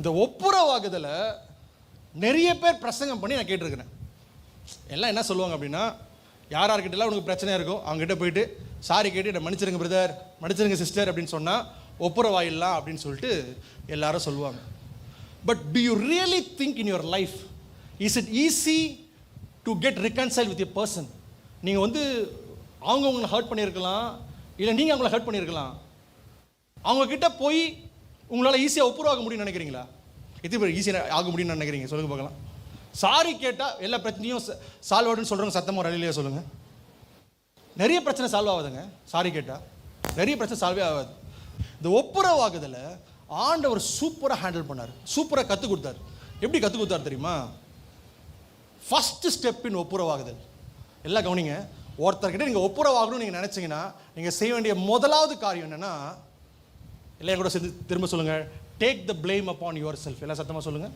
இந்த ஒப்புரவாகுதலை நிறைய பேர் பிரசங்கம் பண்ணி நான் கேட்டிருக்கிறேன். எல்லாம் என்ன சொல்லுவாங்க அப்படின்னா, யார்கிட்டலாம் உனக்கு பிரச்சனை இருக்கும் அவங்ககிட்ட போயிட்டு சாரி கேட்டு என்னை மன்னிச்சிருங்க பிரதர், மன்னிச்சிருங்க சிஸ்டர் அப்படின்னு சொன்னால் ஒப்புரவாயிடலாம் அப்படின்னு சொல்லிட்டு எல்லாரும் சொல்லுவாங்க. But to you really think in your life is it easy to get reconcile with a person? நீங்கள் அவங்க உங்களை ஹர்ட் பண்ணியிருக்கலாம், இல்லை நீங்கள் அவங்கள ஹர்ட் பண்ணியிருக்கலாம். அவங்கக்கிட்ட போய் உங்களால் ஈஸியாக ஒப்புரவாக முடியும்னு நினைக்கிறீங்களா? எத்தனை பேர் ஈஸியாக ஆக முடியும்னு நினைக்கிறீங்க? சொல்லுங்கள் பார்க்கலாம். சாரி கேட்டால் எல்லா பிரச்சனையும் சால்வ் ஆகுதுன்னு சொல்கிறவங்க சத்தமாக ஒரு அழிலையே சொல்லுங்கள். நிறைய பிரச்சனை சால்வ் ஆகுதுங்க. சாரி கேட்டால் நிறைய பிரச்சனை சால்வே ஆகாது. இந்த ஒப்புரவாகுதலை ஆண்டவர் சூப்பராக ஹேண்டில் பண்ணார், சூப்பராக கற்றுக் கொடுத்தார். எப்படி கற்றுக் கொடுத்தார் தெரியுமா? ஃபஸ்ட்டு ஸ்டெப் இன் ஒப்புரவாகுதல். எல்லாம் கவனிங்க. ஒருத்தர்கிட்ட நீங்கள் ஒப்புரவாகணும்னு நீங்கள் நினச்சிங்கன்னா நீங்கள் செய்ய வேண்டிய முதலாவது காரியம் என்னென்னா, எல்லாம் கூட சேர்ந்து திரும்ப சொல்லுங்கள், take the blame upon your self. எல்லாம் சத்தமாக சொல்லுங்கள்.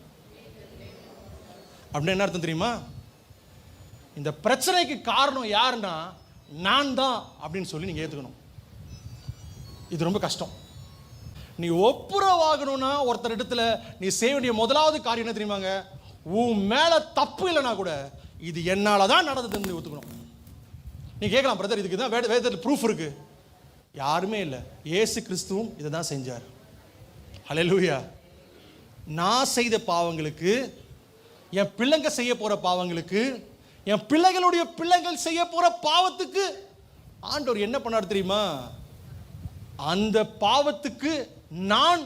அப்படின்னு என்ன அர்த்தம் தெரியுமா? இந்த பிரச்சனைக்கு காரணம் யாருன்னா நான் தான் அப்படின்னு சொல்லி நீங்கள் ஏற்றுக்கணும். இது ரொம்ப கஷ்டம். நீ ஒப்புரவாகணும்னா ஒருத்தர் இடத்துல நீ செய்ய வேண்டிய முதலாவது காரியம் என்ன தெரியுமாங்க? உன் மேலே தப்பு இல்லைனா கூட இது என்னால் தான் நடந்ததுன்னு ஒத்துக்கணும். நீ கேட்கலாம், பிரதர் இதுக்கு தான் வேதத்தில் ப்ரூஃப் இருக்கு. யாருமே இல்லை, இயேசு கிறிஸ்துவும் இதை தான் செஞ்சார். ஹல்லேலூயா. நான் செய்த பாவங்களுக்கு, என் பிள்ளைங்க செய்ய போகிற பாவங்களுக்கு, என் பிள்ளைகளுடைய பிள்ளைகள் செய்ய போகிற பாவத்துக்கு ஆண்டவர் என்ன பண்ணார் தெரியுமா? அந்த பாவத்துக்கு நான்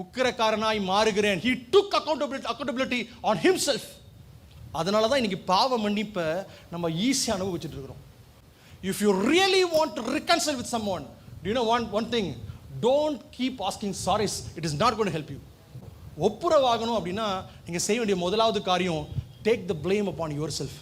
உக்கிரக்காரனாய் மாறுகிறேன். He took accountability on himself. அதனால தான் இன்னைக்கு பாவ மன்னிப்பை நம்ம ஈஸியாக அனுபவிச்சுட்டு இருக்கிறோம். If you really want to reconcile with someone, do you know one thing? Don't keep asking sorries. It is not going to help you. ஒப்புரவாகணும் அப்படின்னா நீங்கள் செய்ய வேண்டிய முதலாவது காரியம், take the blame upon yourself.